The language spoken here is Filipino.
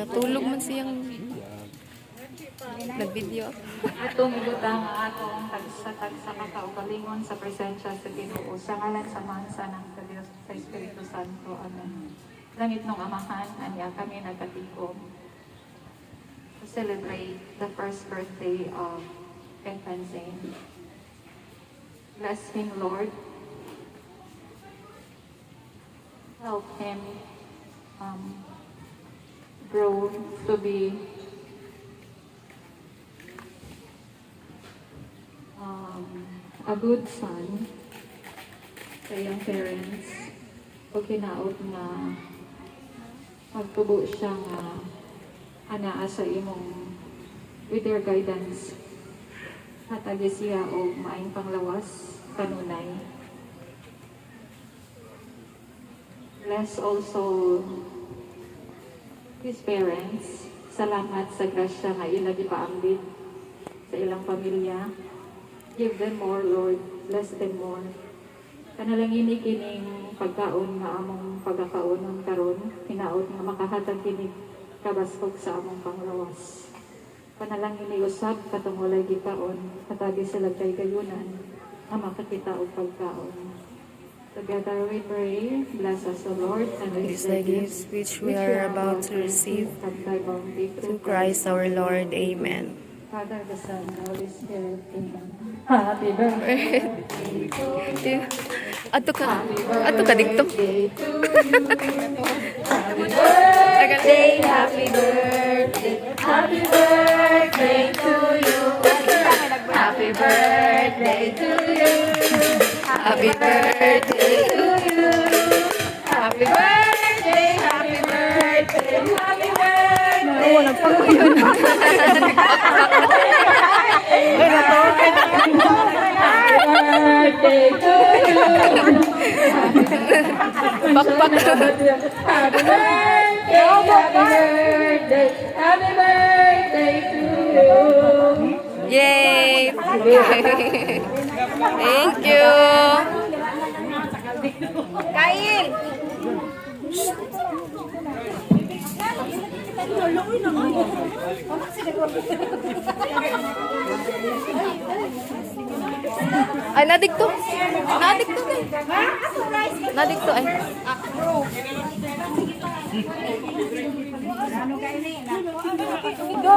Natulog man siyang nag-video. Atong ibutang atong tagsa kakaugalingon sa presensya sa Ginoo sa ngalan sa mansa ng sa Dios sa Espiritu Santo. Amen. Langit ng Amahan, anya kami nagkatikom to celebrate the first birthday of Infant Saint. Bless him, Lord. Help him grow to be a good son sa iyong parents o kinaot na magtubo siyang anaa sa imong with their guidance hatagi siya o maayong panglawas kanunay. Bless also his parents. Salamat sa grasya nga ila gipaambit sa ilang pamilya. Give them more, Lord. Bless them more. Kanalangin kining pagkaon nga among pagkakaonon karon, hinaot nga makahatag kining kabaskog sa among panglawas. Panalangin usab katungolay gikaon, katagi sila kay kayunan, nga makakita og pagkaon. Together we pray, bless us, O Lord, and These the gifts which we are about to receive through Christ our Lord. Amen. Father, the Son, the Holy Spirit. Amen. Happy birthday Ato ka dito. Happy birthday, happy birthday, happy birthday to you. Happy birthday to you. Happy birthday to you. Happy birthday, happy birthday, happy birthday. Oo, nagpakuyon. Birthday to you. Bakbak. Happy birthday, happy birthday to you. Yay! Thank you! Kain! Ay, nadigto. Nadigto eh. Nadigto ay.